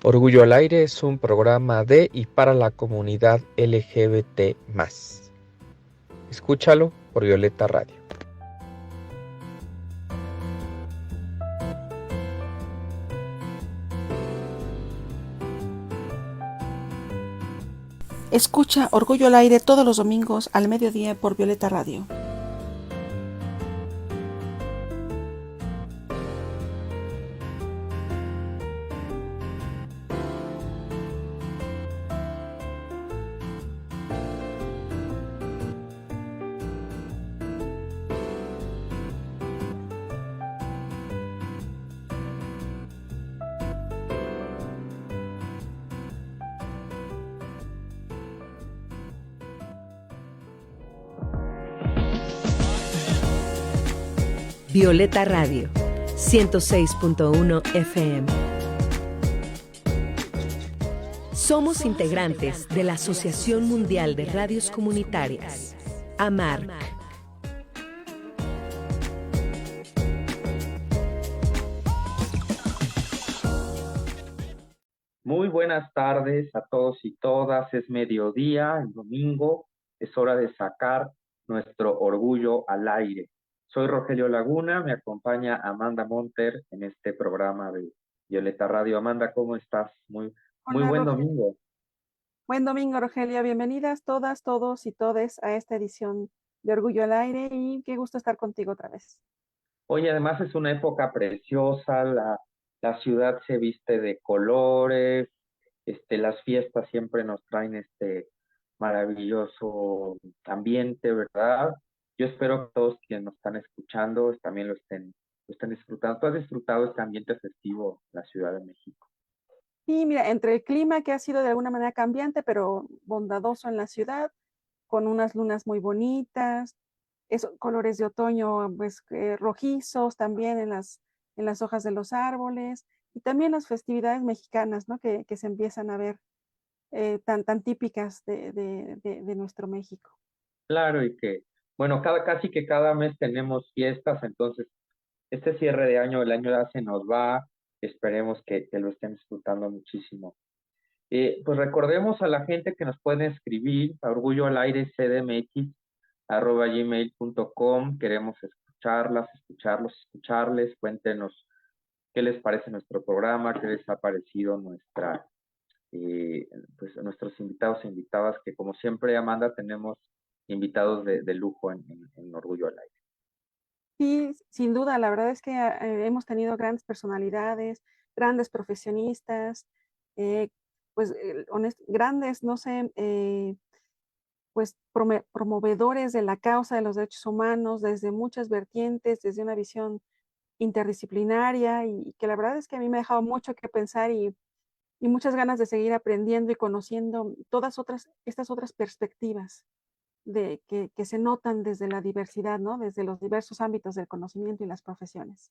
Orgullo al Aire es un programa de y para la comunidad LGBT+. Escúchalo por Violeta Radio. Escucha Orgullo al Aire todos los domingos al mediodía por Violeta Radio. Violeta Radio, 106.1 FM. Somos integrantes de la Asociación Mundial de Radios Comunitarias, AMARC. Muy buenas tardes a todos y todas. Es mediodía, el domingo. Es hora de sacar nuestro orgullo al aire. Soy Rogelio Laguna, me acompaña Amanda Monter en este programa de Violeta Radio. Amanda, ¿cómo estás? Muy Hola, buen Rogelio. domingo. Buen domingo, Rogelio. Bienvenidas todas, todos y todes a esta edición de Orgullo al Aire y qué gusto estar contigo otra vez. Hoy además es una época preciosa, la ciudad se viste de colores, las fiestas siempre nos traen este maravilloso ambiente, ¿verdad? Yo espero que todos quienes nos están escuchando también lo estén disfrutando. ¿Tú has disfrutado este ambiente festivo en la Ciudad de México? Y mira, entre el clima que ha sido de alguna manera cambiante, pero bondadoso en la ciudad, con unas lunas muy bonitas, esos colores de otoño pues rojizos también en las hojas de los árboles, y también las festividades mexicanas, ¿no? Que se empiezan a ver tan típicas de nuestro México. Claro, y que, bueno, casi que cada mes tenemos fiestas, entonces este cierre de año, el año ya se nos va, esperemos que lo estén disfrutando muchísimo. Pues recordemos a la gente que nos pueden escribir a orgulloalaire.cdmx@gmail.com. Queremos escucharles, cuéntenos qué les parece nuestro programa, qué les ha parecido pues nuestros invitados e invitadas, que como siempre, Amanda, tenemos invitados de lujo en Orgullo al Aire. Sí, sin duda, la verdad es que hemos tenido grandes personalidades, grandes profesionistas, eh, pues grandes, no sé, pues promovedores de la causa de los derechos humanos desde muchas vertientes, desde una visión interdisciplinaria y que la verdad es que a mí me ha dejado mucho que pensar y muchas ganas de seguir aprendiendo y conociendo estas otras perspectivas que se notan desde la diversidad, ¿no? Desde los diversos ámbitos del conocimiento y las profesiones.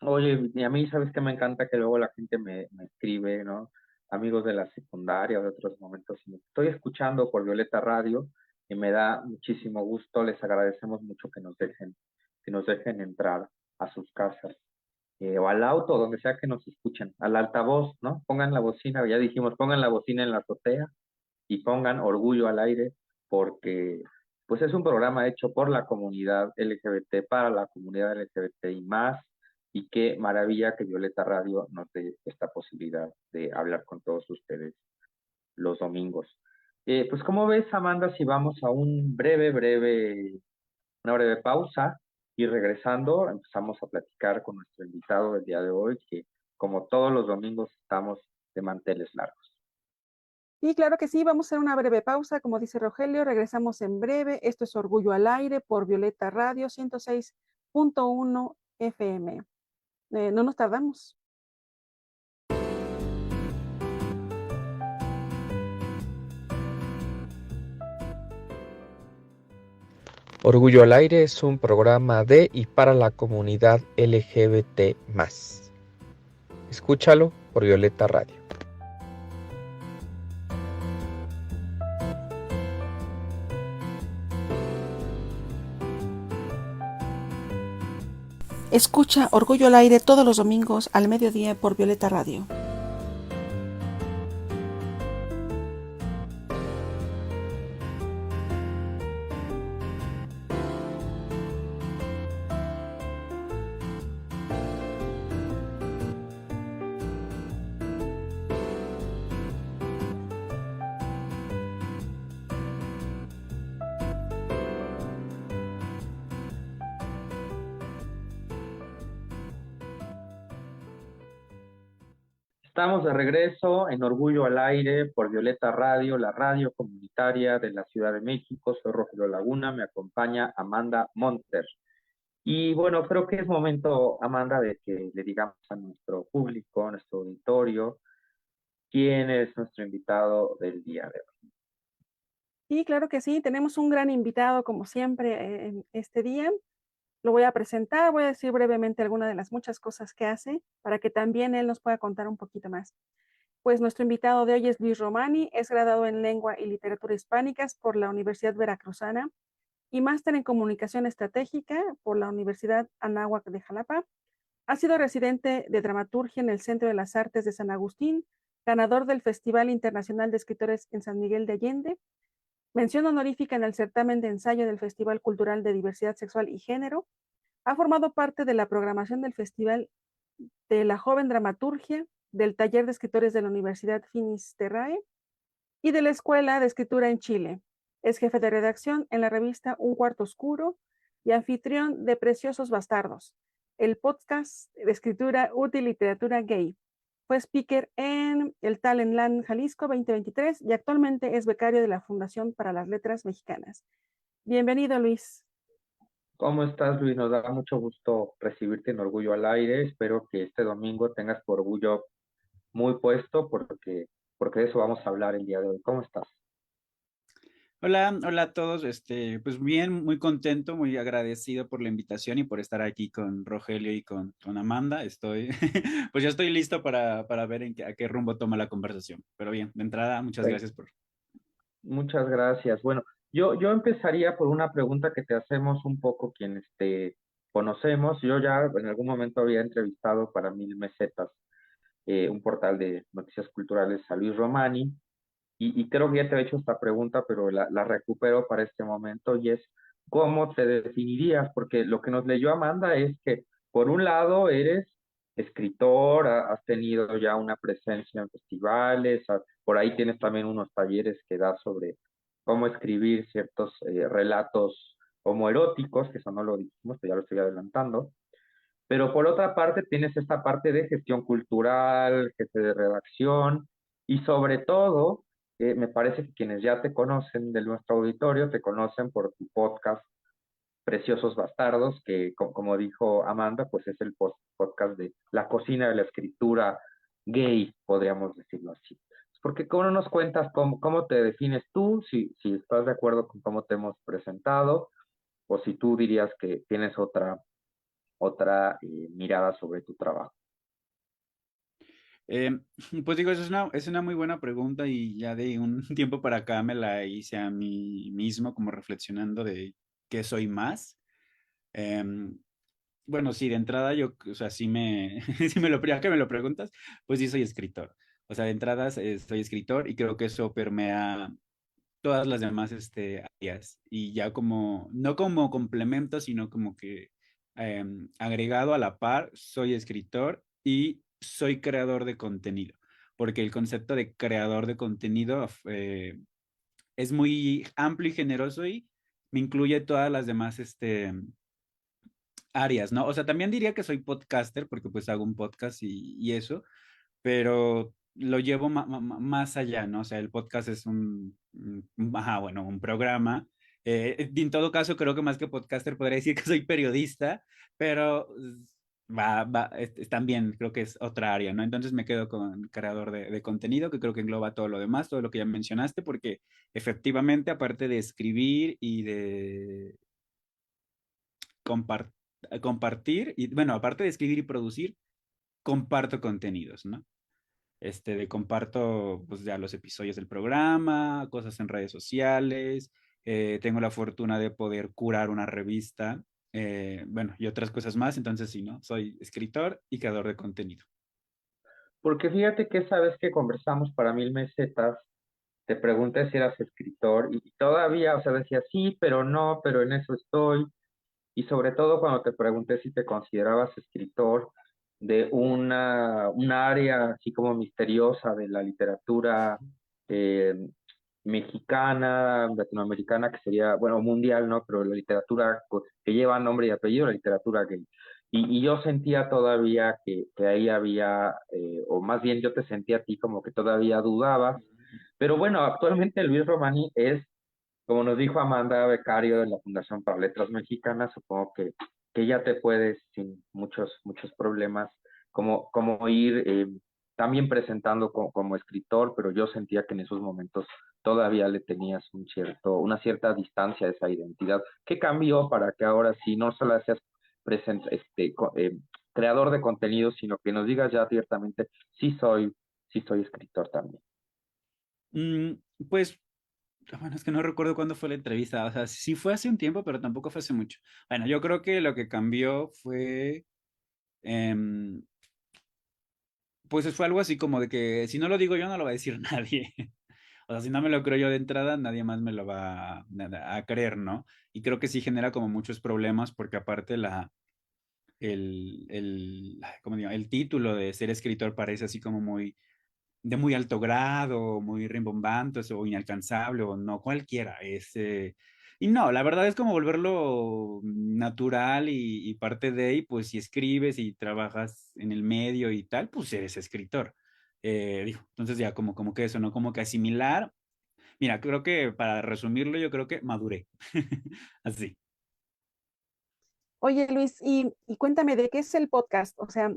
Oye, y a mí, ¿sabes qué? Me encanta que luego la gente me escribe, ¿no? Amigos de la secundaria o de otros momentos. Y estoy escuchando por Violeta Radio y me da muchísimo gusto. Les agradecemos mucho que nos dejen entrar a sus casas o al auto, donde sea que nos escuchen, al altavoz, ¿no? Pongan la bocina, ya dijimos, pongan la bocina en la azotea y pongan Orgullo al Aire, porque pues es un programa hecho por la comunidad LGBT, para la comunidad LGBT y más, y qué maravilla que Violeta Radio nos dé esta posibilidad de hablar con todos ustedes los domingos. Pues como ves, Amanda, si vamos a una breve pausa y regresando empezamos a platicar con nuestro invitado del día de hoy, que como todos los domingos estamos de manteles largos. Y claro que sí, vamos a hacer una breve pausa, como dice Rogelio, regresamos en breve. Esto es Orgullo al Aire por Violeta Radio 106.1 FM. No nos tardamos. Orgullo al Aire es un programa de y para la comunidad LGBT+. Escúchalo por Violeta Radio. Escucha Orgullo al Aire todos los domingos al mediodía por Violeta Radio. Estamos de regreso en Orgullo al Aire por Violeta Radio, la radio comunitaria de la Ciudad de México. Soy Rogelio Laguna, me acompaña Amanda Monter. Y bueno, creo que es momento, Amanda, de que le digamos a nuestro público, a nuestro auditorio, quién es nuestro invitado del día de hoy. Y claro que sí, tenemos un gran invitado como siempre en este día. Lo voy a presentar, voy a decir brevemente algunas de las muchas cosas que hace para que también él nos pueda contar un poquito más. Pues nuestro invitado de hoy es Luis Romani, es graduado en Lengua y Literatura Hispánicas por la Universidad Veracruzana y máster en Comunicación Estratégica por la Universidad Anáhuac de Jalapa. Ha sido residente de dramaturgia en el Centro de las Artes de San Agustín, ganador del Festival Internacional de Escritores en San Miguel de Allende, mención honorífica en el certamen de ensayo del Festival Cultural de Diversidad Sexual y Género. Ha formado parte de la programación del Festival de la Joven Dramaturgia, del Taller de Escritores de la Universidad Finisterrae y de la Escuela de Escritura en Chile. Es jefe de redacción en la revista Un Cuarto Oscuro y anfitrión de Preciosos Bastardos, el podcast de escritura útil literatura gay. Fue speaker en el Talentland Jalisco 2023 y actualmente es becario de la Fundación para las Letras Mexicanas. Bienvenido, Luis. ¿Cómo estás, Luis? Nos da mucho gusto recibirte en Orgullo al Aire. Espero que este domingo tengas tu orgullo muy puesto porque de eso vamos a hablar el día de hoy. ¿Cómo estás? Hola, hola a todos. Pues bien, muy contento, muy agradecido por la invitación y por estar aquí con Rogelio y con Amanda. Pues ya estoy listo para ver a qué rumbo toma la conversación. Pero bien, de entrada, muchas Sí. gracias por. Muchas gracias. Bueno, yo empezaría por una pregunta que te hacemos un poco quienes te conocemos. Yo ya en algún momento había entrevistado para Mil Mesetas, un portal de noticias culturales, a Luis Romani, y creo que ya te he hecho esta pregunta, pero la recupero para este momento, y es, ¿cómo te definirías? Porque lo que nos leyó Amanda es que, por un lado, eres escritor, has tenido ya una presencia en festivales, por ahí tienes también unos talleres que das sobre cómo escribir ciertos relatos homoeróticos, que eso no lo dijimos, pero ya lo estoy adelantando. Pero por otra parte tienes esta parte de gestión cultural, jefe de redacción y sobre todo, me parece que quienes ya te conocen de nuestro auditorio te conocen por tu podcast Preciosos Bastardos, que como dijo Amanda, pues es el podcast de la cocina de la escritura gay, podríamos decirlo así. Porque ¿cómo no nos cuentas cómo te defines tú, si estás de acuerdo con cómo te hemos presentado, o si tú dirías que tienes otra mirada sobre tu trabajo? Eh, pues digo, es una muy buena pregunta y ya de un tiempo para acá me la hice a mí mismo, como reflexionando de qué soy más. Em, Bueno, sí, de entrada yo, o sea, ya que me lo preguntas, pues sí soy escritor. O sea, de entradas soy escritor y creo que eso permea todas las demás áreas. Y ya como, no como complemento, sino como que agregado a la par, soy escritor y soy creador de contenido. Porque el concepto de creador de contenido es muy amplio y generoso y me incluye todas las demás áreas, ¿no? O sea, también diría que soy podcaster porque pues hago un podcast y eso, pero lo llevo más allá, ¿no? O sea, el podcast es un programa. En todo caso, creo que más que podcaster podría decir que soy periodista, pero también creo que es otra área, ¿no? Entonces me quedo con creador de contenido, que creo que engloba todo lo demás, todo lo que ya mencionaste, porque efectivamente, aparte de escribir y de compar- compartir, y bueno, aparte de escribir y producir, comparto contenidos, ¿no? Comparto pues ya los episodios del programa, cosas en redes sociales, tengo la fortuna de poder curar una revista, bueno, y otras cosas más, entonces sí, ¿no? Soy escritor y creador de contenido. Porque fíjate que esa vez que conversamos para Mil Mesetas, te pregunté si eras escritor y todavía, o sea, decía sí, pero no, pero en eso estoy. Y sobre todo cuando te pregunté si te considerabas escritor de una área así como misteriosa de la literatura eh, mexicana, latinoamericana, que sería, bueno, mundial, ¿no? Pero la literatura que lleva nombre y apellido, la literatura gay. y yo sentía todavía que ahí había, o más bien yo te sentía a ti como que todavía dudabas, pero bueno, actualmente Luis Romani es, como nos dijo Amanda Becario de la Fundación para Letras Mexicanas, supongo que ya te puedes, sin muchos problemas, como ir también presentando como escritor, pero yo sentía que en esos momentos todavía le tenías una cierta distancia a esa identidad. ¿Qué cambió para que ahora sí no solo seas creador de contenido, sino que nos digas ya abiertamente, sí soy escritor también? Mm, pues, bueno, es que no recuerdo cuándo fue la entrevista. O sea, sí fue hace un tiempo, pero tampoco fue hace mucho. Bueno, yo creo que lo que cambió fue, em, pues fue algo así como de que si no lo digo yo, no lo va a decir nadie. O sea, si no me lo creo yo de entrada, nadie más me lo va a creer, ¿no? Y creo que sí genera como muchos problemas porque aparte ¿cómo digo? El título de ser escritor parece así como de muy alto grado, muy rimbombante o inalcanzable o no cualquiera. Y no, la verdad es como volverlo natural y parte de, y pues si escribes y trabajas en el medio y tal, pues eres escritor. Digo, entonces ya como que eso, ¿no? Como que asimilar. Mira, creo que para resumirlo, yo creo que maduré. Así. Oye, Luis, y cuéntame de qué es el podcast, o sea,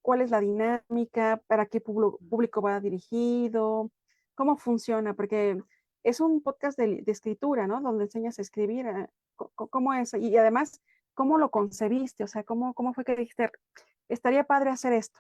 cuál es la dinámica, para qué público va dirigido, cómo funciona, porque es un podcast de escritura, ¿no? Donde enseñas a escribir, ¿cómo es? Y además, ¿cómo lo concebiste? O sea, ¿cómo fue que dijiste, estaría padre hacer esto?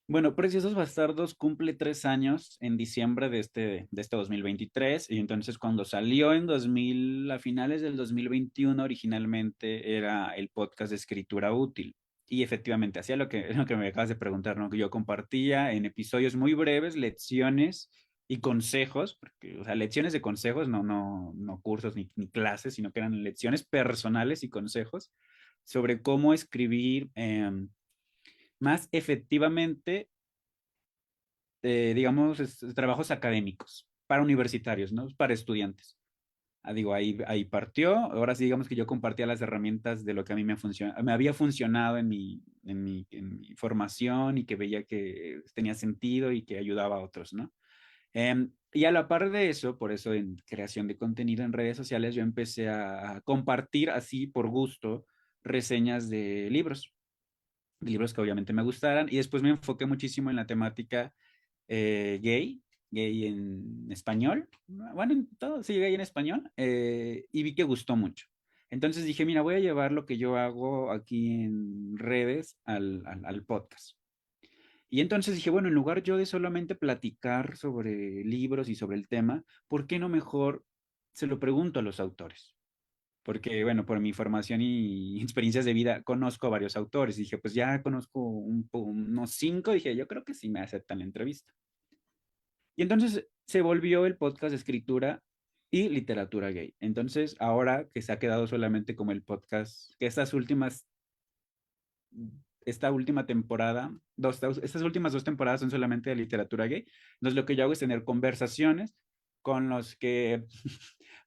Bueno, Preciosos Bastardos cumple 3 años en diciembre de este 2023 y entonces cuando salió a finales del 2021 originalmente era el podcast de escritura útil y efectivamente hacía lo que me acabas de preguntar, ¿no? Que yo compartía en episodios muy breves lecciones y consejos, porque, o sea, lecciones de consejos, no cursos ni clases, sino que eran lecciones personales y consejos sobre cómo escribir más efectivamente, digamos, trabajos académicos para universitarios, ¿no? Para estudiantes. Digo, ahí partió. Ahora sí, digamos que yo compartía las herramientas de lo que a mí me había funcionado en mi formación y que veía que tenía sentido y que ayudaba a otros, ¿no? Y a la par de eso, por eso en creación de contenido en redes sociales, yo empecé a compartir así por gusto reseñas de libros que obviamente me gustaran, y después me enfoqué muchísimo en la temática gay en español, bueno, en todo, sí, gay en español, y vi que gustó mucho. Entonces dije, mira, voy a llevar lo que yo hago aquí en redes al podcast. Y entonces dije, bueno, en lugar yo de solamente platicar sobre libros y sobre el tema, ¿por qué no mejor se lo pregunto a los autores? Porque, bueno, por mi formación y experiencias de vida, conozco a varios autores. Dije, pues ya conozco unos 5, dije, yo creo que sí me aceptan la entrevista. Y entonces se volvió el podcast de escritura y literatura gay. Entonces, ahora que se ha quedado solamente como el podcast, que esta última temporada, estas últimas 2 temporadas son solamente de literatura gay. Entonces, lo que yo hago es tener conversaciones con los que,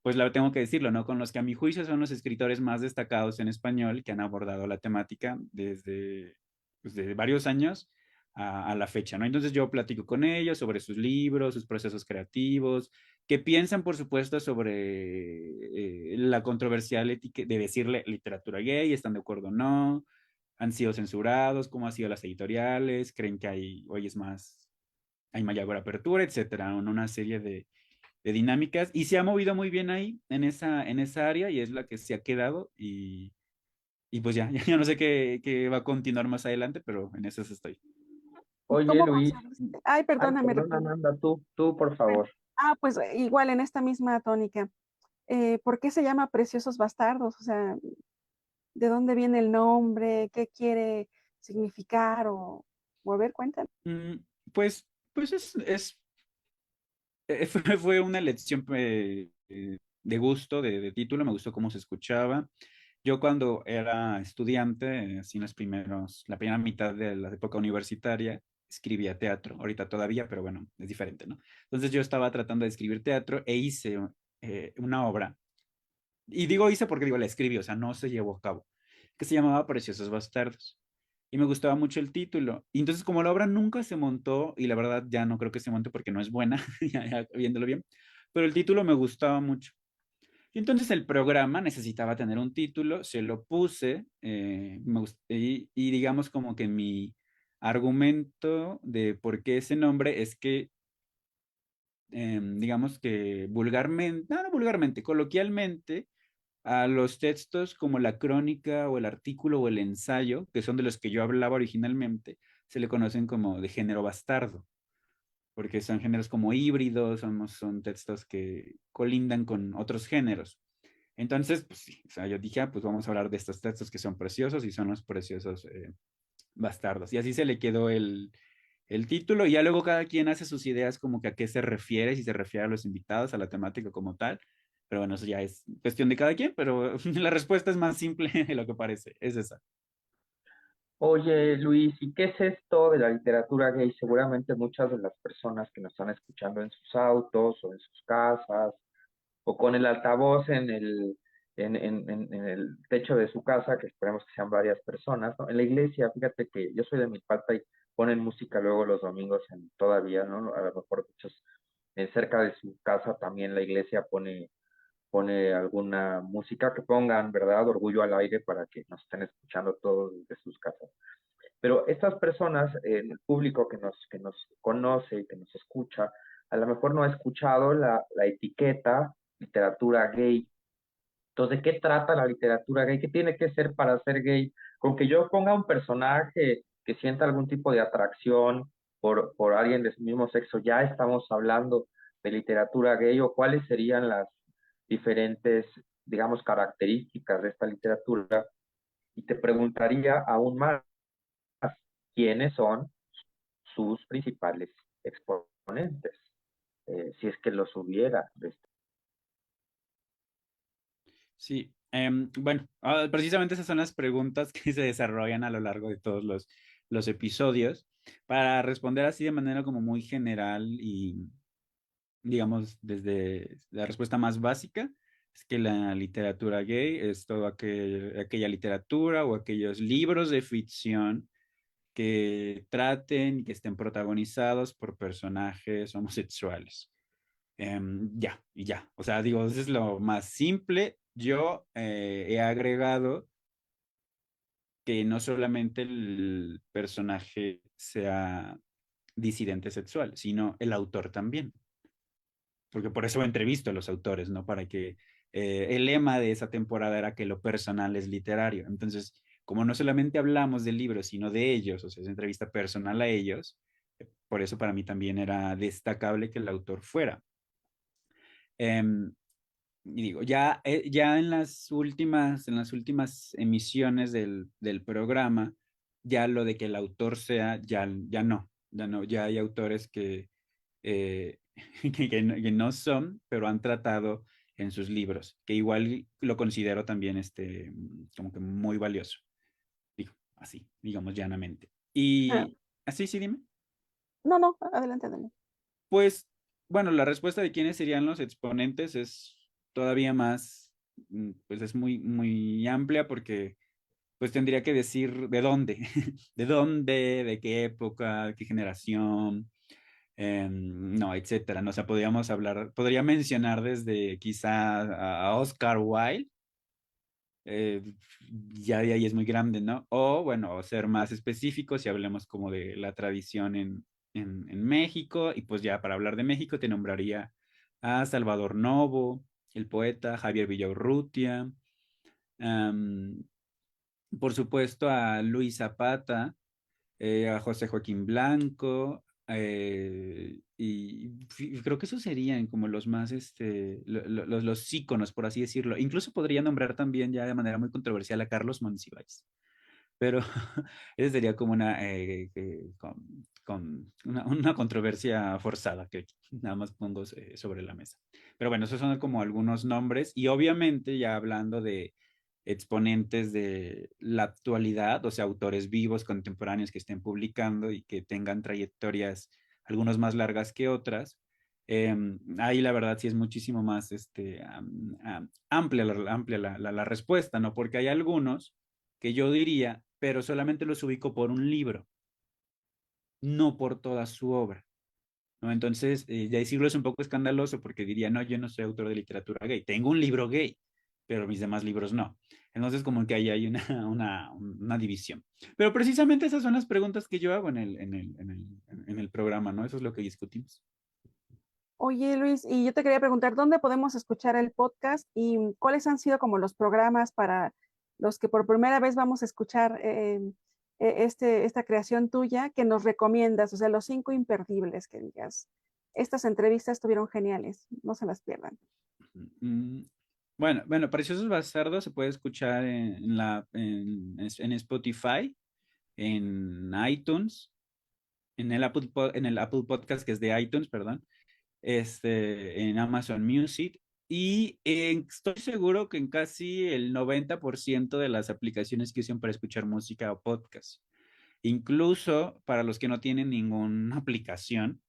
pues la tengo que decirlo, ¿no? Con los que a mi juicio son los escritores más destacados en español que han abordado la temática desde, pues, de varios años a la fecha, ¿no? Entonces yo platico con ellos sobre sus libros, sus procesos creativos, qué piensan, por supuesto, sobre la controversial ética de decirle literatura gay, están de acuerdo o no, han sido censurados, cómo han sido las editoriales, creen que hoy hay mayor apertura, etcétera, ¿no? Una serie de dinámicas y se ha movido muy bien ahí en esa área y es la que se ha quedado y pues ya, ya no sé qué va a continuar más adelante, pero en esas estoy. Oye, ¿Cómo Luis, concebiste? Ay, ay, perdóname, perdona, Amanda, tú, por favor. pues igual en esta misma tónica. ¿Por qué se llama Preciosos Bastardos? O sea, ¿de dónde viene el nombre? ¿Qué quiere significar? O a ver, cuéntame. Mm, pues fue una elección de gusto, de título, me gustó cómo se escuchaba. Yo cuando era estudiante, así en la primera mitad de la época universitaria, escribía teatro. Ahorita todavía, pero bueno, es diferente, ¿no? Entonces yo estaba tratando de escribir teatro e hice una obra. Y digo hice porque digo, la escribí, o sea, no se llevó a cabo. que se llamaba Preciosos Bastardos. Y me gustaba mucho el título. Y entonces como la obra nunca se montó, y la verdad ya no creo que se monte porque no es buena, ya viéndolo bien, pero el título me gustaba mucho. Y entonces el programa necesitaba tener un título, se lo puse, y digamos como que mi argumento de por qué ese nombre es que, digamos que vulgarmente, no vulgarmente, coloquialmente, a los textos como la crónica o el artículo o el ensayo, que son de los que yo hablaba originalmente, se le conocen como de género bastardo, porque son géneros como híbridos, son textos que colindan con otros géneros. Entonces, pues sí, o sea, yo dije, pues vamos a hablar de estos textos que son preciosos y son los preciosos bastardos. Y así se le quedó el título y ya luego cada quien hace sus ideas como que a qué se refiere, si se refiere a los invitados, a la temática como tal. Pero bueno, eso ya es cuestión de cada quien, pero la respuesta es más simple de lo que parece, es esa. Oye, Luis, ¿y qué es esto de la literatura gay? Seguramente muchas de las personas que nos están escuchando en sus autos o en sus casas o con el altavoz en el techo de su casa, que esperemos que sean varias personas, ¿no? En la iglesia, fíjate que yo soy de Milpalta y ponen música luego los domingos todavía, ¿no? A lo mejor muchos cerca de su casa también la iglesia pone alguna música que pongan, ¿verdad? Orgullo al aire para que nos estén escuchando todos desde sus casas. Pero estas personas, el público que nos conoce y que nos escucha, a lo mejor no ha escuchado la etiqueta literatura gay. Entonces, ¿de qué trata la literatura gay? ¿Qué tiene que ser para ser gay? Con que yo ponga un personaje que sienta algún tipo de atracción por alguien de su mismo sexo, ya estamos hablando de literatura gay, o cuáles serían las diferentes, digamos, características de esta literatura. Y te preguntaría aún más, ¿quiénes son sus principales exponentes? Si es que los hubiera. Sí, bueno, precisamente esas son las preguntas que se desarrollan a lo largo de todos los episodios. Para responder así de manera como muy general y, digamos, desde la respuesta más básica, es que la literatura gay es toda aquella literatura o aquellos libros de ficción que traten y que estén protagonizados por personajes homosexuales. Ya, y ya. O sea, digo, eso es lo más simple. Yo he agregado que no solamente el personaje sea disidente sexual, sino el autor también. Porque por eso entrevisto a los autores, ¿no? Para que el lema de esa temporada era que lo personal es literario. Entonces, como no solamente hablamos del libro, sino de ellos, o sea, es entrevista personal a ellos, por eso para mí también era destacable que el autor fuera. Em, y digo, ya en las últimas emisiones del programa, ya lo de que el autor sea, ya no, ya hay autores eh, que no son, pero han tratado en sus libros, que igual lo considero también como que muy valioso, digo, así, digamos llanamente. Ah, Y así, sí, dime. no, no, adelante, adelante. Pues, bueno, la respuesta de quiénes serían los exponentes es todavía más, pues es muy, muy amplia porque pues tendría que decir de dónde, de dónde, de qué época, de qué generación, no, etcétera. No, o sea, podría mencionar desde quizá a Oscar Wilde, eh, ya de ahí es muy grande, ¿no? O bueno, ser más específicos si hablemos como de la tradición en México, y pues ya para hablar de México te nombraría a Salvador Novo, el poeta, Javier Villaurrutia, am, por supuesto a Luis Zapata, a José Joaquín Blanco, y creo que esos serían como los más, los íconos, por así decirlo. Incluso podría nombrar también ya de manera muy controversial a Carlos Monsiváis, pero ese sería como con una controversia forzada que nada más pongo sobre la mesa. Pero bueno, esos son como algunos nombres y obviamente ya hablando de exponentes de la actualidad, o sea, autores vivos, contemporáneos que estén publicando y que tengan trayectorias, algunos más largas que otras. Ahí la verdad sí es muchísimo más amplia, amplia la respuesta, ¿no? Porque hay algunos que yo diría, pero solamente los ubico por un libro, no por toda su obra, ¿no? Entonces, ya decirlo es un poco escandaloso porque diría, no, yo no soy autor de literatura gay. Tengo un libro gay, pero mis demás libros no. Entonces, como que ahí hay una división. Pero precisamente esas son las preguntas que yo hago en el programa, ¿no? Eso es lo que discutimos. Oye, Luis, y yo te quería preguntar, ¿dónde podemos escuchar el podcast y cuáles han sido como los programas para los que por primera vez vamos a escuchar esta creación tuya que nos recomiendas? O sea, los 5 imperdibles que digas. Estas entrevistas estuvieron geniales, no se las pierdan. Mm, bueno, Preciosos Bastardos se puede escuchar en Spotify, en iTunes, en el Apple Podcast que es de iTunes, perdón, en Amazon Music y estoy seguro que en casi el 90% de las aplicaciones que usan para escuchar música o podcast. Incluso para los que no tienen ninguna aplicación,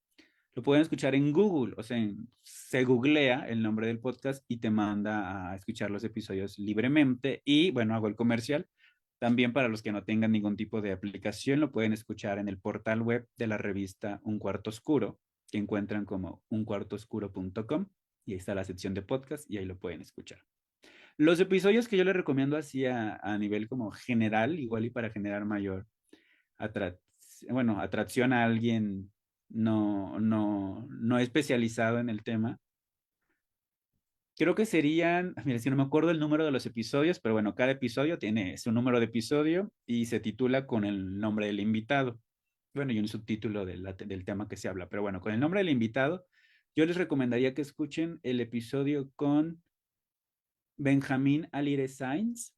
lo pueden escuchar en Google, o sea, se googlea el nombre del podcast y te manda a escuchar los episodios libremente. Y bueno, hago el comercial. También para los que no tengan ningún tipo de aplicación, lo pueden escuchar en el portal web de la revista Un Cuarto Oscuro, que encuentran como uncuartoscuro.com y ahí está la sección de podcast y ahí lo pueden escuchar. Los episodios que yo les recomiendo así a nivel como general, igual y para generar mayor atra- atracción a alguien no especializado en el tema. Creo que serían, mira, si no me acuerdo el número de los episodios, pero bueno, cada episodio tiene su número de episodio y se titula con el nombre del invitado. Bueno, y un subtítulo del tema que se habla, pero bueno, con el nombre del invitado, yo les recomendaría que escuchen el episodio con Benjamín Alire Sainz,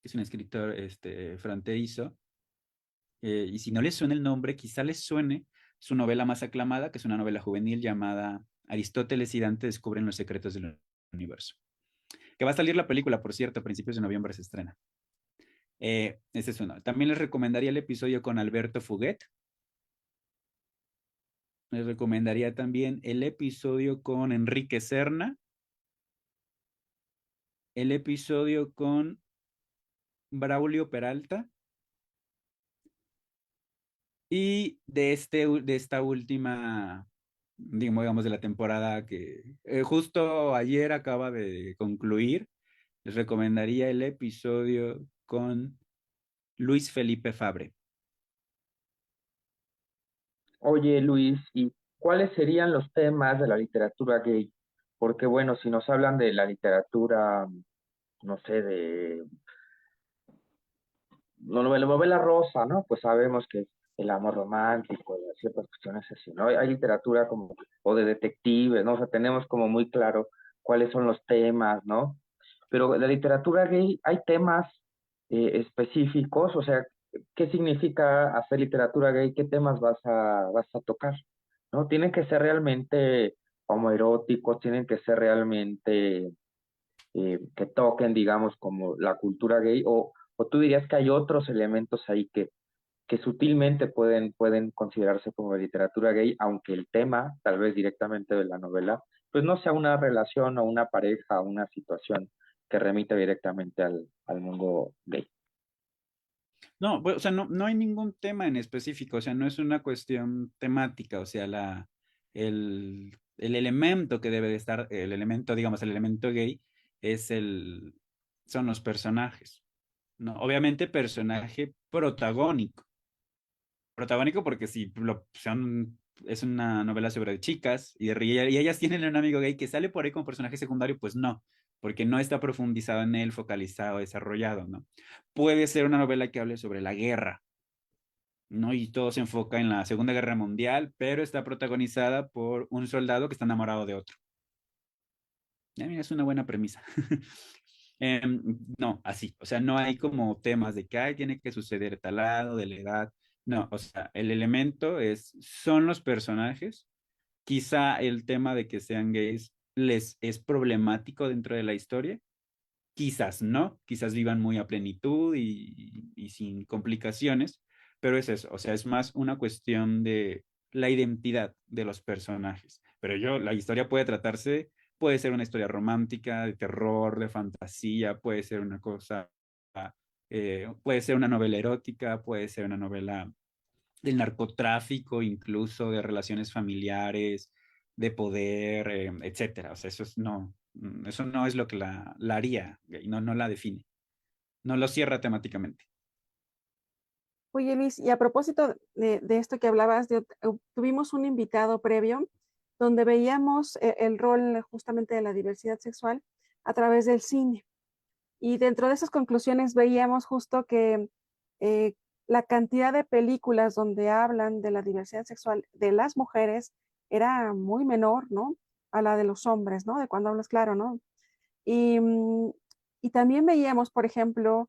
que es un escritor fronterizo. Y si no les suena el nombre, quizá les suene su novela más aclamada, que es una novela juvenil llamada Aristóteles y Dante descubren los secretos del universo. Que va a salir la película, por cierto, a principios de noviembre se estrena. Ese es uno. También les recomendaría el episodio con Alberto Fuguet. Les recomendaría también el episodio con Enrique Serna. El episodio con Braulio Peralta. Y de esta última, digamos, de la temporada que justo ayer acaba de concluir, les recomendaría el episodio con Luis Felipe Fabre. Oye, Luis, ¿y cuáles serían los temas de la literatura gay? Porque bueno, si nos hablan de la literatura, no sé, de la novela rosa, ¿no? Pues sabemos que el amor romántico, ciertas cuestiones así, ¿no? Hay literatura como, o de detectives, ¿no? O sea, tenemos como muy claro cuáles son los temas, ¿no? Pero la literatura gay, hay temas específicos, o sea, ¿qué significa hacer literatura gay? ¿Qué temas vas a tocar? ¿No? Tienen que ser realmente homoeróticos, tienen que ser realmente que toquen, digamos, como la cultura gay, o tú dirías que hay otros elementos ahí que sutilmente pueden considerarse como literatura gay, aunque el tema, tal vez directamente de la novela, pues no sea una relación o una pareja o una situación que remita directamente al mundo gay. No, pues, o sea, no hay ningún tema en específico, o sea, no es una cuestión temática, o sea, el elemento que debe de estar, el elemento, digamos, el elemento gay son los personajes, ¿no? Obviamente personaje protagónico. Protagónico porque si es una novela sobre chicas y ellas tienen un amigo gay que sale por ahí como personaje secundario, pues no, porque no está profundizado en él, focalizado, desarrollado, ¿no? Puede ser una novela que hable sobre la guerra, ¿no? Y todo se enfoca en la Segunda Guerra Mundial, pero está protagonizada por un soldado que está enamorado de otro. Mira, es una buena premisa. No, así, o sea, no hay como temas de que tiene que suceder tal lado, de la edad. No, o sea, el elemento son los personajes. Quizá el tema de que sean gays les es problemático dentro de la historia. Quizás no, quizás vivan muy a plenitud y sin complicaciones, pero es eso, o sea, es más una cuestión de la identidad de los personajes. Pero la historia puede ser una historia romántica, de terror, de fantasía, puede ser una cosa puede ser una novela erótica, puede ser una novela del narcotráfico, incluso de relaciones familiares, de poder, etcétera. O sea, eso no es lo que la haría gay, no la define, no lo cierra temáticamente. Oye, Luis, y a propósito de esto que hablabas, tuvimos un invitado previo donde veíamos el rol justamente de la diversidad sexual a través del cine. Y dentro de esas conclusiones veíamos justo que eh, la cantidad de películas donde hablan de la diversidad sexual de las mujeres era muy menor, ¿no? A la de los hombres, ¿no? De cuando hablas claro, ¿no? Y, y también veíamos, por ejemplo,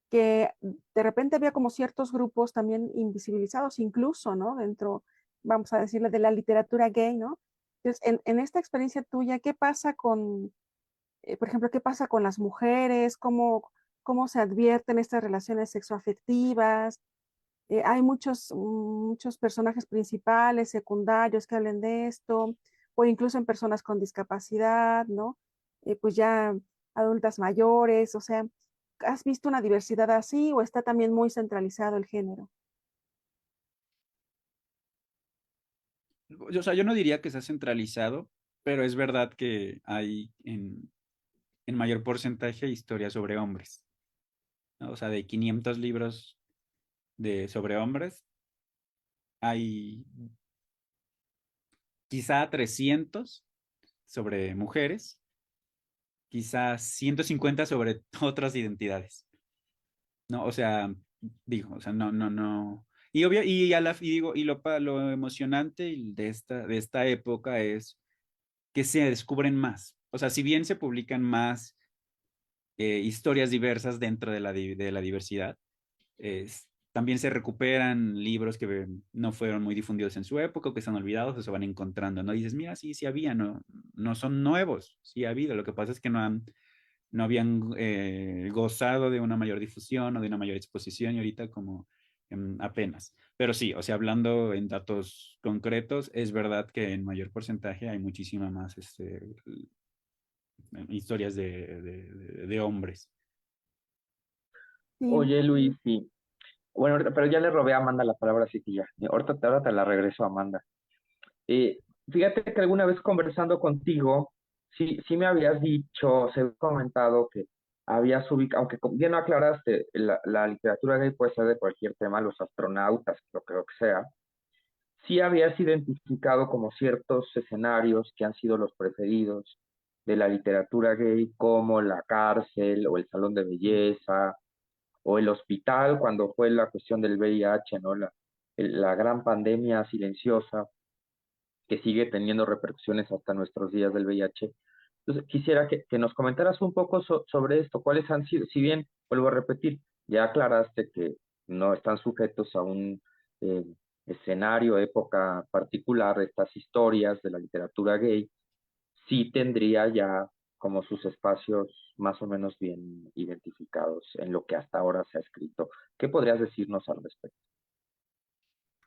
que de repente había como ciertos grupos también invisibilizados, incluso, ¿no? Dentro, vamos a decirle, de la literatura gay, ¿no? Entonces, en esta experiencia tuya, ¿qué pasa con, por ejemplo, qué pasa con las mujeres? ¿Cómo se advierten estas relaciones sexoafectivas? Hay muchos personajes principales, secundarios que hablen de esto, o incluso en personas con discapacidad, ¿no? Pues ya adultas mayores, o sea, ¿has visto una diversidad así o está también muy centralizado el género? O sea, yo no diría que sea centralizado, pero es verdad que hay en mayor porcentaje historias sobre hombres, ¿no? O sea, de 500 libros sobre hombres, hay quizá 300 sobre mujeres, quizá 150 sobre otras identidades, ¿no? O sea, digo, o sea, no. Y obvio, y digo, lo emocionante de esta época es que se descubren más. O sea, si bien se publican más historias diversas dentro de la diversidad, también se recuperan libros que no fueron muy difundidos en su época o que están olvidados o se van encontrando, ¿no? Y dices, mira, sí, sí había, no son nuevos, sí ha habido. Lo que pasa es que no habían gozado de una mayor difusión o de una mayor exposición y ahorita como apenas. Pero sí, o sea, hablando en datos concretos, es verdad que en mayor porcentaje hay muchísima más historias de hombres. Sí, Oye, Luis, sí. Bueno, pero ya le robé a Amanda la palabra, así que ya. Ahora te la regreso, Amanda. Eh, Fíjate que alguna vez conversando contigo, sí me habías dicho, se había comentado que habías ubicado, aunque bien no aclaraste, la literatura gay puede ser de cualquier tema, los astronautas, lo creo que sea, sí habías identificado como ciertos escenarios que han sido los preferidos de la literatura gay, como la cárcel o el salón de belleza o el hospital cuando fue la cuestión del VIH, ¿no? La gran pandemia silenciosa que sigue teniendo repercusiones hasta nuestros días del VIH. Entonces, quisiera que nos comentaras un poco sobre esto, cuáles han sido, si bien, vuelvo a repetir, ya aclaraste que no están sujetos a un eh, escenario, época particular, estas historias de la literatura gay, sí tendría ya como sus espacios más o menos bien identificados en lo que hasta ahora se ha escrito. ¿Qué podrías decirnos al respecto?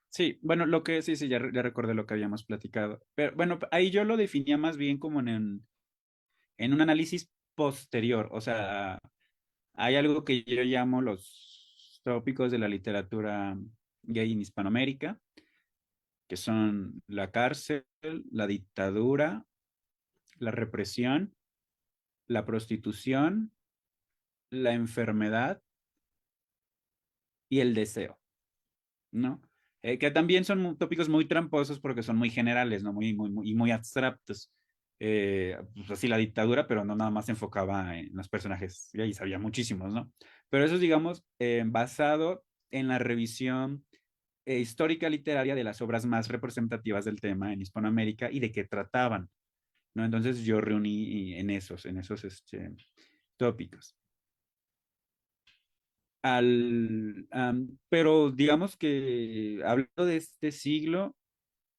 Sí, bueno, sí, ya recordé lo que habíamos platicado. Pero bueno, ahí yo lo definía más bien como en un análisis posterior. O sea, hay algo que yo llamo los tópicos de la literatura gay en Hispanoamérica, que son la cárcel, la dictadura, la represión, la prostitución, la enfermedad y el deseo, ¿no? Que también son tópicos muy tramposos porque son muy generales, ¿no? Muy abstractos. Pues así la dictadura, pero no nada más se enfocaba en los personajes gays, había muchísimos, ¿no? Pero eso es, digamos, basado en la revisión histórica literaria de las obras más representativas del tema en Hispanoamérica y de qué trataban, ¿no? Entonces yo reuní en esos tópicos. Pero digamos que hablando de este siglo,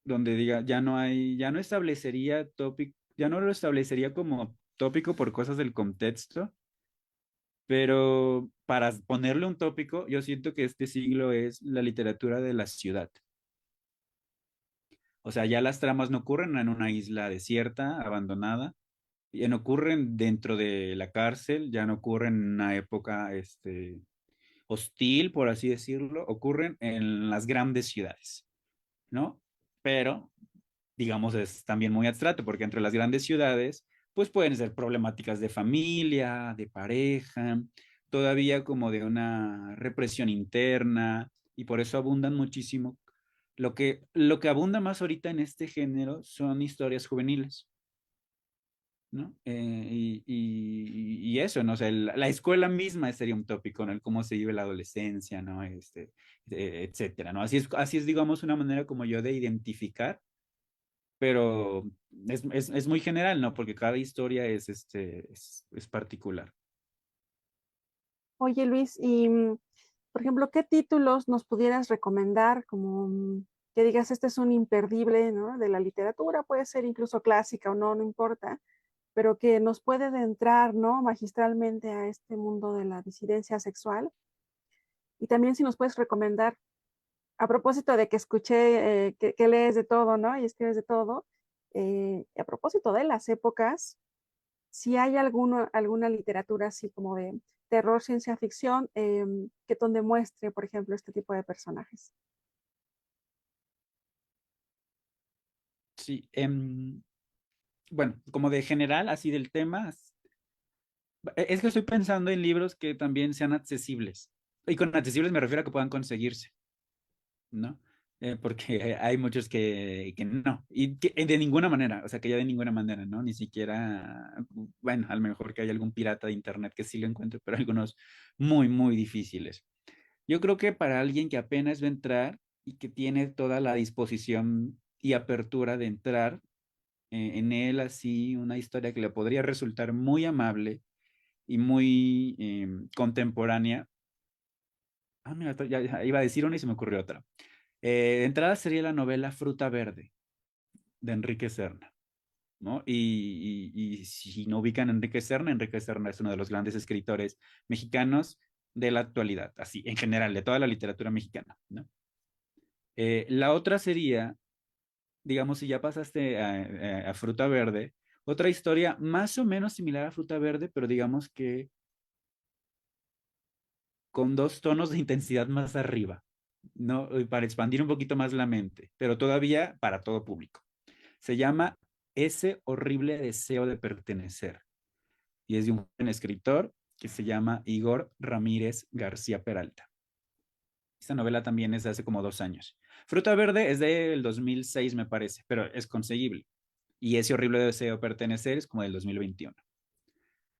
donde diga, ya no establecería tópico, ya no lo establecería como tópico por cosas del contexto, pero para ponerle un tópico, yo siento que este siglo es la literatura de la ciudad. O sea, ya las tramas no ocurren en una isla desierta, abandonada, ya no ocurren dentro de la cárcel, ya no ocurren en una época hostil, por así decirlo, ocurren en las grandes ciudades, ¿no? Pero, digamos, es también muy abstracto, porque entre las grandes ciudades, pues pueden ser problemáticas de familia, de pareja, todavía como de una represión interna, y por eso abundan muchísimo. Lo que abunda más ahorita en este género son historias juveniles, ¿no? Y eso, ¿no? O sea, la escuela misma sería un tópico, ¿no? El cómo se vive la adolescencia, ¿no? Etcétera, ¿no? Así es, digamos, una manera como yo de identificar, pero es muy general, ¿no? Porque cada historia es particular. Oye, Luis, y por ejemplo, ¿qué títulos nos pudieras recomendar como que digas, este es un imperdible, ¿no? De la literatura, puede ser incluso clásica o no, no importa, pero que nos puede adentrar, ¿no? Magistralmente a este mundo de la disidencia sexual. Y también si nos puedes recomendar, a propósito de que escuché que lees de todo, ¿no? Y escribes de todo, a propósito de las épocas, si hay alguna literatura así como de terror, ciencia ficción, que donde muestre, por ejemplo, este tipo de personajes. Sí, bueno, como de general, así del tema, es que estoy pensando en libros que también sean accesibles. Y con accesibles me refiero a que puedan conseguirse, ¿no? Porque hay muchos que no, y que de ninguna manera, o sea, que ya de ninguna manera, ¿no? Ni siquiera, bueno, a lo mejor que hay algún pirata de internet que sí lo encuentre, pero algunos muy, muy difíciles. Yo creo que para alguien que apenas va a entrar y que tiene toda la disposición y apertura de entrar en él, así, una historia que le podría resultar muy amable y muy contemporánea. Ah, mira, ya iba a decir una y se me ocurrió otra. De entrada sería la novela Fruta Verde de Enrique Serna, ¿no? Y si no ubican a Enrique Serna es uno de los grandes escritores mexicanos de la actualidad, así, en general, de toda la literatura mexicana, ¿no? La otra sería, digamos, si ya pasaste a Fruta Verde, otra historia más o menos similar a Fruta Verde, pero digamos que con dos tonos de intensidad más arriba, ¿no? Para expandir un poquito más la mente, pero todavía para todo público. Se llama Ese horrible deseo de pertenecer y es de un joven escritor que se llama Igor Ramírez García Peralta. Esta novela también es de hace como 2 años. Fruta Verde es del 2006, me parece, pero es conseguible. Y Ese horrible deseo de pertenecer es como del 2021.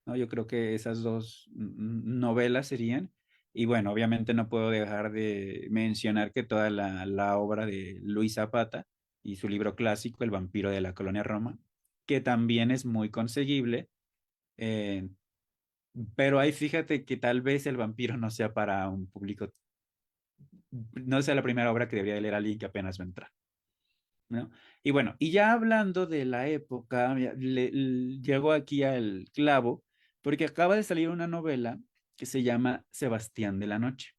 ¿No? Yo creo que esas dos novelas serían. Y bueno, obviamente no puedo dejar de mencionar que toda la obra de Luis Zapata y su libro clásico, El vampiro de la colonia Roma, que también es muy conseguible, eh, pero ahí fíjate que tal vez el vampiro no sea para un público, no sea la primera obra que debería leer alguien que apenas va a entrar, ¿no? Y bueno, y ya hablando de la época, llego aquí al clavo, porque acaba de salir una novela que se llama Sebastián de la Noche,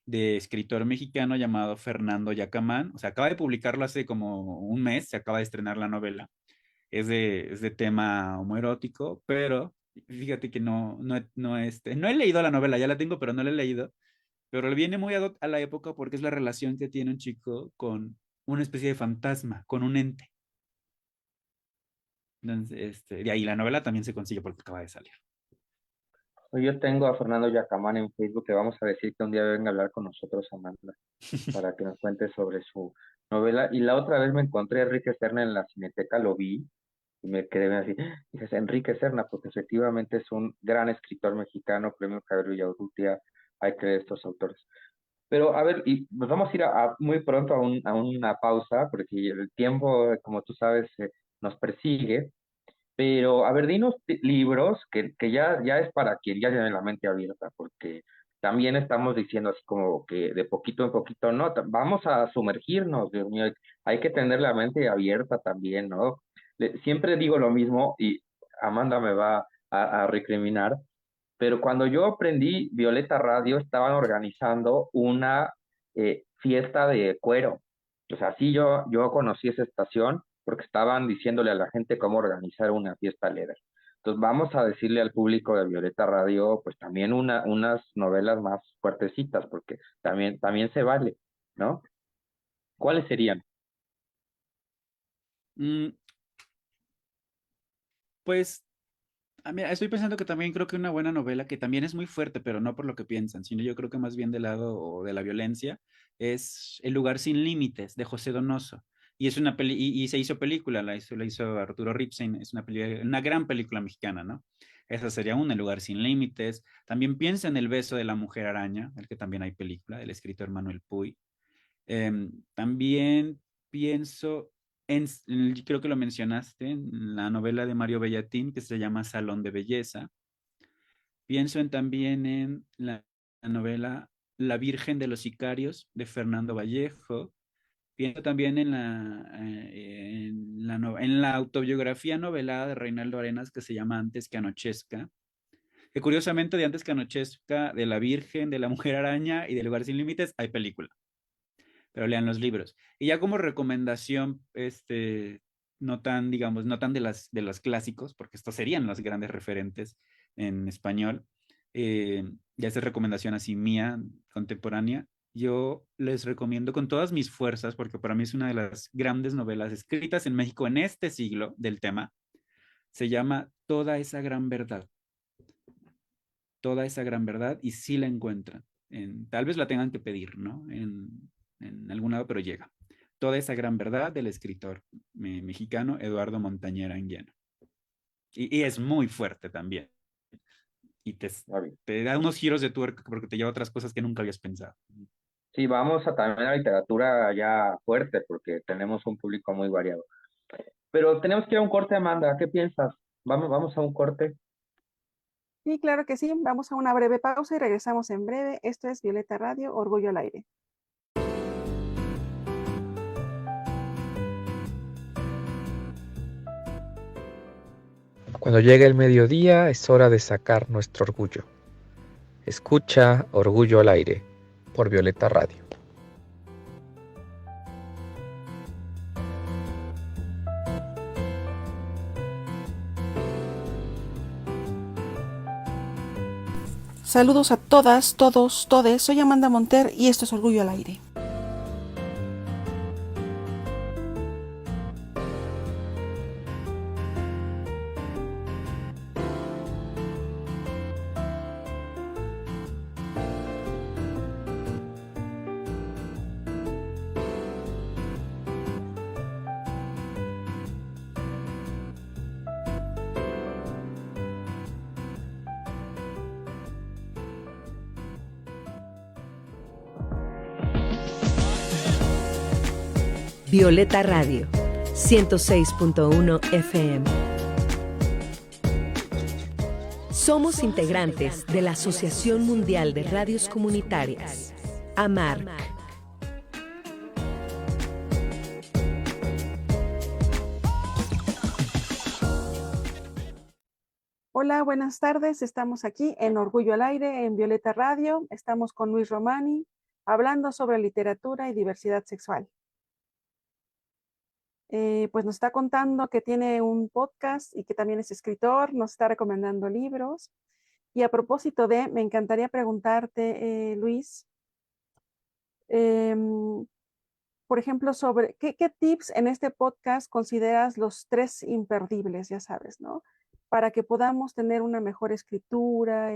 de escritor mexicano llamado Fernando Yacamán. O sea, acaba de publicarlo hace como un mes, se acaba de estrenar la novela. Es de tema homoerótico, pero fíjate que no he leído la novela, ya la tengo, pero no la he leído. Pero le viene muy a la época porque es la relación que tiene un chico con una especie de fantasma, con un ente. Entonces, de ahí la novela también se consigue porque acaba de salir. Yo tengo a Fernando Yacamán en Facebook, que vamos a decir que un día venga a hablar con nosotros, Amanda, para que nos cuente sobre su novela. Y la otra vez me encontré a Enrique Serna en la Cineteca, lo vi y me quedé así. Dices, Enrique Serna, porque efectivamente es un gran escritor mexicano, premio Javier Villaurrutia, hay que leer estos autores. Pero a ver, y nos vamos a ir muy pronto a una pausa, porque el tiempo, como tú sabes, nos persigue. Pero, a ver, dinos libros que ya es para quien ya tiene la mente abierta, porque también estamos diciendo así como que de poquito en poquito, no, vamos a sumergirnos, Dios mío, hay que tener la mente abierta también, ¿no? Siempre digo lo mismo y Amanda me va a recriminar, pero cuando yo aprendí Violeta Radio, estaban organizando una fiesta de cuero. O sea, sí, yo conocí esa estación porque estaban diciéndole a la gente cómo organizar una fiesta LEDER. Entonces vamos a decirle al público de Violeta Radio, pues también unas novelas más fuertecitas, porque también se vale, ¿no? ¿Cuáles serían? Mm, pues mira, estoy pensando que también creo que una buena novela, que también es muy fuerte, pero no por lo que piensan, sino yo creo que más bien del lado de la violencia, es El lugar sin límites, de José Donoso. Y es una y se hizo película, la hizo Arturo Ripstein, es una gran película mexicana, ¿no? Esa sería una, El lugar sin límites. También piensa en El beso de la mujer araña, el que también hay película, del escritor Manuel Puy. También pienso creo que lo mencionaste, en la novela de Mario Bellatín que se llama Salón de Belleza. Pienso también en la novela La Virgen de los Sicarios de Fernando Vallejo. Pienso también en la autobiografía novelada de Reinaldo Arenas que se llama Antes que anochezca. Que curiosamente de Antes que anochezca, de La Virgen, de la Mujer Araña y de Lugar sin Límites hay película, pero lean los libros. Y ya como recomendación, no tan, digamos, no tan de los clásicos, porque estos serían los grandes referentes en español, ya es recomendación así mía, contemporánea, yo les recomiendo con todas mis fuerzas, porque para mí es una de las grandes novelas escritas en México en este siglo del tema, se llama Toda esa gran verdad. Toda esa gran verdad, y sí la encuentran. Tal vez la tengan que pedir, ¿no? En algún lado, pero llega. Toda esa gran verdad del escritor mexicano Eduardo Montañera Anguiano. Y es muy fuerte también. Y te da unos giros de tuerca porque te lleva a otras cosas que nunca habías pensado. Sí, vamos a también a literatura ya fuerte, porque tenemos un público muy variado. Pero tenemos que ir a un corte, Amanda. ¿Qué piensas? Vamos a un corte. Sí, claro que sí. Vamos a una breve pausa y regresamos en breve. Esto es Violeta Radio, Orgullo al Aire. Cuando llegue el mediodía es hora de sacar nuestro orgullo. Escucha Orgullo al Aire por Violeta Radio. Saludos a todas, todos, todes. Soy Amanda Monter y esto es Orgullo al Aire. Violeta Radio, 106.1 FM. Somos integrantes de la Asociación Mundial de Radios Comunitarias, AMARC. Hola, buenas tardes. Estamos aquí en Orgullo al Aire, en Violeta Radio. Estamos con Luis Romani, hablando sobre literatura y diversidad sexual. Pues nos está contando que tiene un podcast y que también es escritor, nos está recomendando libros. Y a propósito me encantaría preguntarte, Luis, por ejemplo, sobre qué tips en este podcast consideras los 3 imperdibles, ya sabes, ¿no? Para que podamos tener una mejor escritura,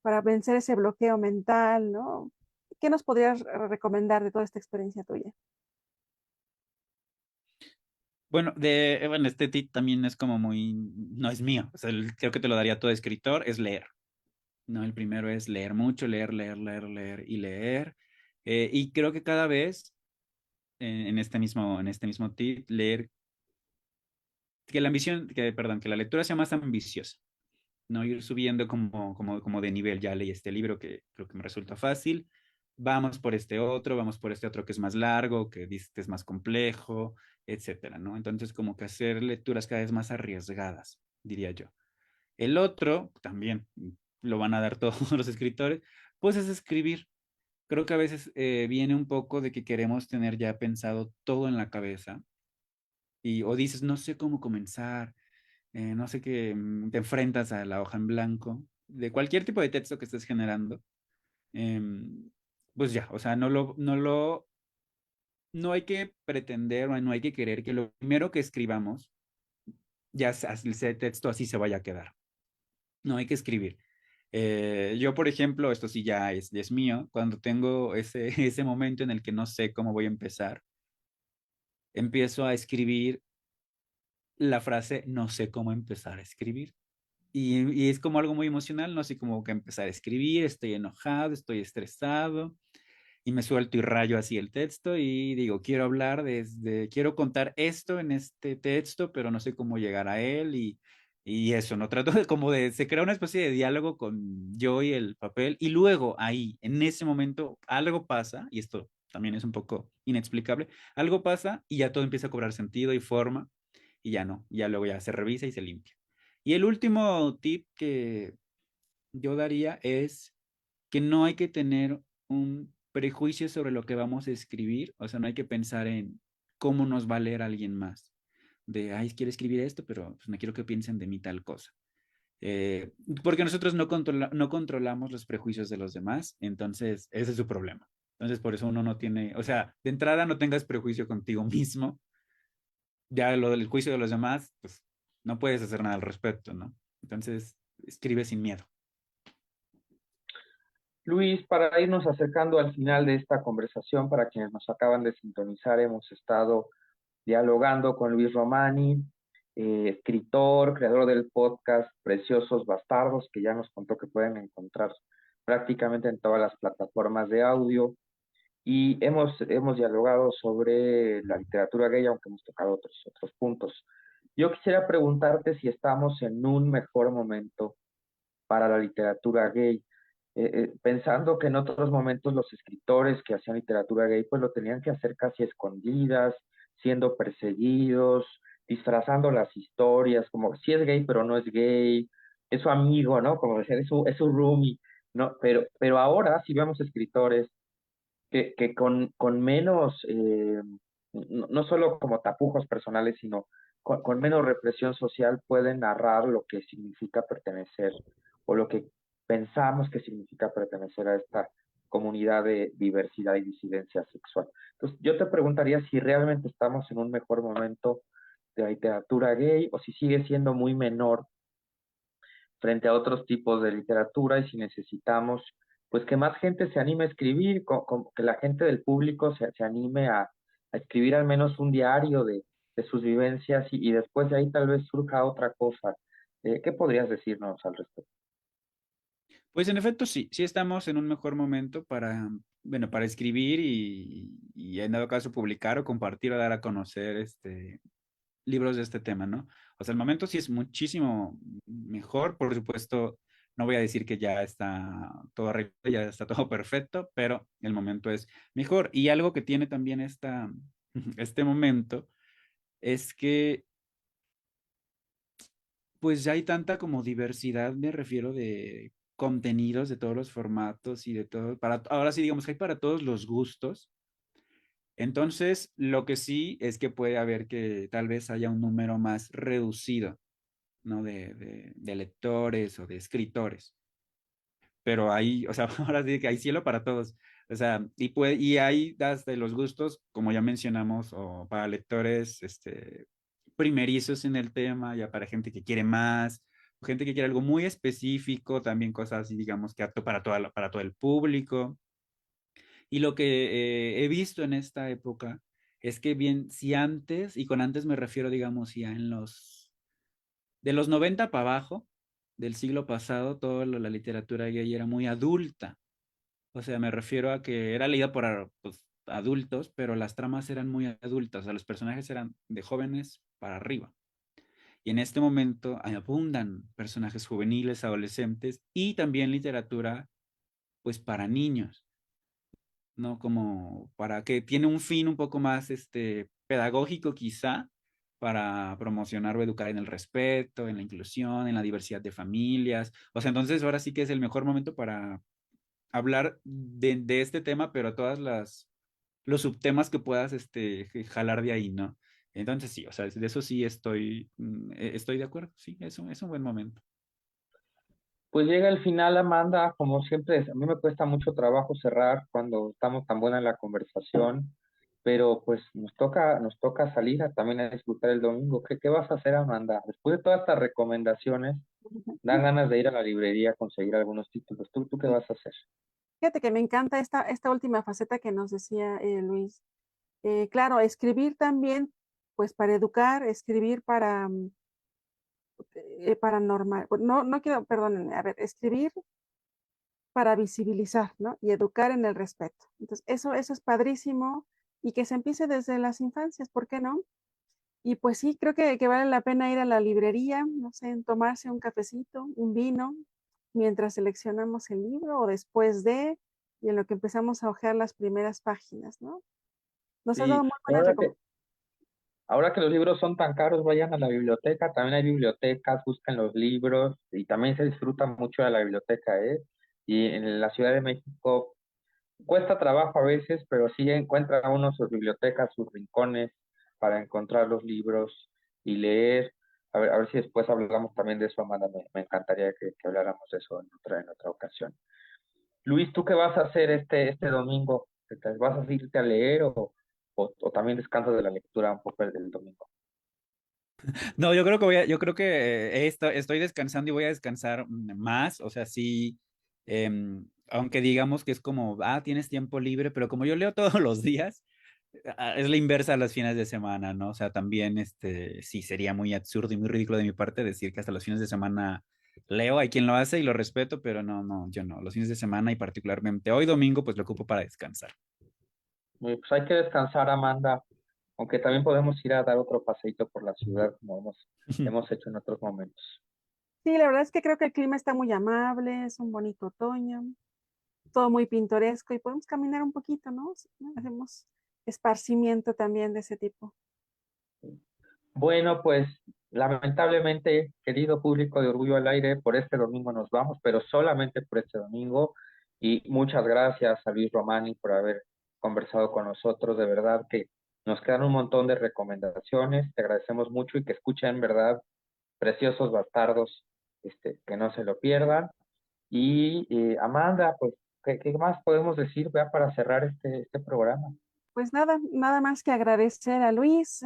para vencer ese bloqueo mental, ¿no? ¿Qué nos podrías recomendar de toda esta experiencia tuya? Bueno, este tip también es como muy, no es mío, o sea, creo que te lo daría todo escritor, es leer, ¿no? El primero es leer mucho, leer, leer, leer, leer y leer. Y creo que cada vez, en este mismo tip, leer, que la lectura sea más ambiciosa, ¿no? Ir subiendo como de nivel. Ya leí este libro que creo que me resulta fácil, vamos por este otro que es más largo, que dice que es más complejo, etcétera, ¿no? Entonces, como que hacer lecturas cada vez más arriesgadas, diría yo. El otro, también lo van a dar todos los escritores, pues es escribir. Creo que a veces viene un poco de que queremos tener ya pensado todo en la cabeza o dices, no sé cómo comenzar, no sé qué, te enfrentas a la hoja en blanco, de cualquier tipo de texto que estés generando, em, pues ya, o sea, no hay que pretender o no hay que querer que lo primero que escribamos, ya ese texto así se vaya a quedar. No hay que escribir. Yo, por ejemplo, esto sí ya es mío, cuando tengo ese momento en el que no sé cómo voy a empezar, empiezo a escribir la frase, no sé cómo empezar a escribir. Y es como algo muy emocional, no sé cómo que empezar a escribir, estoy enojado, estoy estresado, y me suelto y rayo así el texto y digo, quiero hablar quiero contar esto en este texto, pero no sé cómo llegar a él y eso, ¿no? Trato de como se crea una especie de diálogo con yo y el papel y luego ahí, en ese momento, algo pasa, y esto también es un poco inexplicable, algo pasa y ya todo empieza a cobrar sentido y forma y ya no, ya luego ya se revisa y se limpia. Y el último tip que yo daría es que no hay que tener un prejuicio sobre lo que vamos a escribir, o sea, no hay que pensar en cómo nos va a leer alguien más, de, ay, quiero escribir esto, pero pues, no quiero que piensen de mí tal cosa. Porque nosotros no controlamos los prejuicios de los demás, entonces ese es su problema. Entonces, por eso uno no tiene, o sea, de entrada no tengas prejuicio contigo mismo, ya lo del juicio de los demás, pues no puedes hacer nada al respecto, ¿no? Entonces, escribe sin miedo. Luis, para irnos acercando al final de esta conversación, para quienes nos acaban de sintonizar, hemos estado dialogando con Luis Romani, escritor, creador del podcast Preciosos Bastardos, que ya nos contó que pueden encontrar prácticamente en todas las plataformas de audio. Y hemos dialogado sobre la literatura gay, aunque hemos tocado otros puntos. Yo quisiera preguntarte si estamos en un mejor momento para la literatura gay, pensando que en otros momentos los escritores que hacían literatura gay pues lo tenían que hacer casi escondidas, siendo perseguidos, disfrazando las historias, como si es gay pero no es gay, es su amigo, ¿no? Como decir, es su roomie, ¿no? Pero ahora sí vemos escritores que con menos, no solo como tapujos personales, sino con menos represión social pueden narrar lo que significa pertenecer o lo que pensamos que significa pertenecer a esta comunidad de diversidad y disidencia sexual. Entonces, yo te preguntaría si realmente estamos en un mejor momento de la literatura gay o si sigue siendo muy menor frente a otros tipos de literatura y si necesitamos pues que más gente se anime a escribir, que la gente del público se anime a escribir al menos un diario de sus vivencias y después de ahí tal vez surja otra cosa. ¿Qué podrías decirnos al respecto? Pues en efecto sí, sí estamos en un mejor momento para, bueno, para escribir y en dado caso publicar o compartir o dar a conocer libros de este tema, ¿no? O sea, el momento sí es muchísimo mejor, por supuesto, no voy a decir que ya está todo arreglado, ya está todo perfecto, pero el momento es mejor. Y algo que tiene también este momento es que pues ya hay tanta como diversidad, me refiero de contenidos de todos los formatos y de todo, ahora sí digamos que hay para todos los gustos. Entonces, lo que sí es que puede haber que tal vez haya un número más reducido, ¿no? De lectores o de escritores. Pero hay, o sea, ahora sí que hay cielo para todos. O sea, y hay desde los gustos, como ya mencionamos, o para lectores, primerizos en el tema, ya para gente que quiere más, o gente que quiere algo muy específico, también cosas así, digamos, que apto para para todo el público. Y lo que he visto en esta época es que bien, si antes, y con antes me refiero, digamos, ya de los 90 para abajo del siglo pasado, toda la literatura gay era muy adulta. O sea, me refiero a que era leída por pues, adultos, pero las tramas eran muy adultas, o sea, los personajes eran de jóvenes para arriba. Y en este momento abundan personajes juveniles, adolescentes y también literatura, pues para niños, ¿no? Como para que tiene un fin un poco más pedagógico quizá, para promocionar o educar en el respeto, en la inclusión, en la diversidad de familias. O sea, entonces ahora sí que es el mejor momento para hablar de este tema, pero todas los subtemas que puedas jalar de ahí, ¿no? Entonces sí, o sea, de eso sí estoy de acuerdo, sí, es un buen momento. Pues llega el final, Amanda, como siempre, a mí me cuesta mucho trabajo cerrar cuando estamos tan buena en la conversación, pero pues nos toca salir también a disfrutar el domingo. ¿Qué vas a hacer, Amanda? Después de todas estas recomendaciones, dan ganas de ir a la librería a conseguir algunos títulos. ¿Tú qué vas a hacer? Fíjate que me encanta esta última faceta que nos decía Luis. Claro, escribir también, pues para educar, escribir para normal, no quiero, perdónenme, a ver, escribir para visibilizar, ¿no? Y educar en el respeto. Entonces, eso es padrísimo y que se empiece desde las infancias, ¿por qué no? Y pues sí, creo que vale la pena ir a la librería, no sé, tomarse un cafecito, un vino, mientras seleccionamos el libro o después de, y en lo que empezamos a hojear las primeras páginas, ¿no? Nos has Sí, dado muy buenas recomendaciones. ahora que los libros son tan caros, vayan a la biblioteca, también hay bibliotecas, busquen los libros y también se disfruta mucho de la biblioteca, ¿eh? Y en la Ciudad de México cuesta trabajo a veces, pero sí encuentra uno sus bibliotecas, sus rincones para encontrar los libros y leer. A ver si después hablamos también de eso, Amanda. Me encantaría que habláramos de eso en otra ocasión. Luis, ¿tú qué vas a hacer este domingo? ¿Vas a irte a leer o también descansas de la lectura un poco el domingo? No, yo creo que estoy descansando y voy a descansar más, o sea, sí, aunque digamos que es como, tienes tiempo libre, pero como yo leo todos los días, es la inversa a los fines de semana, ¿no? O sea, también, sí, sería muy absurdo y muy ridículo de mi parte decir que hasta los fines de semana leo, hay quien lo hace y lo respeto, pero no, yo no, los fines de semana y particularmente hoy domingo, pues lo ocupo para descansar. Pues hay que descansar, Amanda, aunque también podemos ir a dar otro paseíto por la ciudad como hemos hecho en otros momentos. Sí, la verdad es que creo que el clima está muy amable, es un bonito otoño, todo muy pintoresco y podemos caminar un poquito, ¿no? Hacemos esparcimiento también de ese tipo. Bueno, pues lamentablemente, querido público de Orgullo al Aire, por este domingo nos vamos, pero solamente por este domingo. Y muchas gracias a Luis Romani por haber conversado con nosotros. De verdad que nos quedan un montón de recomendaciones. Te agradecemos mucho y que escuchen, ¿verdad? Preciosos Bastardos, que no se lo pierdan. Y Amanda, pues, ¿qué más podemos decir, vea, para cerrar este programa? Pues nada más que agradecer a Luis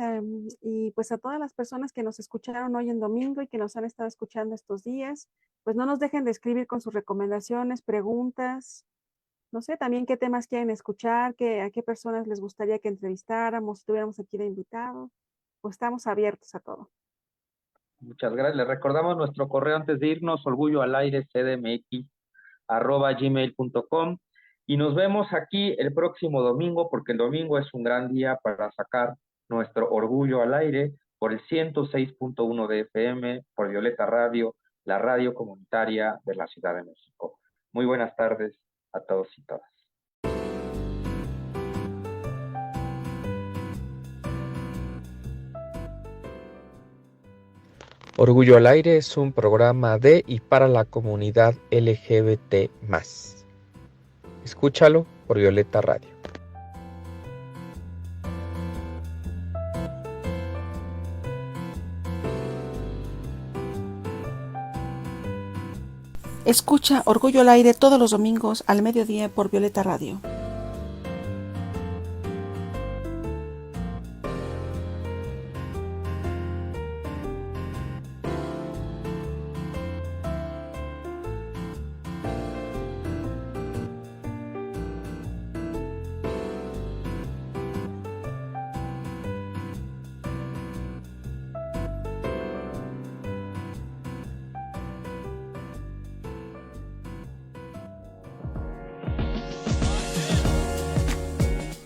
y pues a todas las personas que nos escucharon hoy en domingo y que nos han estado escuchando estos días. Pues no nos dejen de escribir con sus recomendaciones, preguntas, no sé, también qué temas quieren escuchar, a qué personas les gustaría que entrevistáramos, si tuviéramos aquí de invitado. Pues estamos abiertos a todo. Muchas gracias. Les recordamos nuestro correo antes de irnos, orgulloalaire@gmail.com, y nos vemos aquí el próximo domingo, porque el domingo es un gran día para sacar nuestro orgullo al aire por el 106.1 de FM, por Violeta Radio, la radio comunitaria de la Ciudad de México. Muy buenas tardes a todos y todas. Orgullo al Aire es un programa de y para la comunidad LGBT+. Escúchalo por Violeta Radio. Escucha Orgullo al Aire todos los domingos al mediodía por Violeta Radio.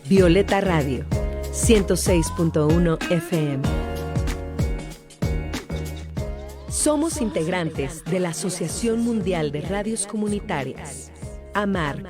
Violeta Radio, 106.1 FM. Somos integrantes de la Asociación Mundial de Radios Comunitarias, AMARC.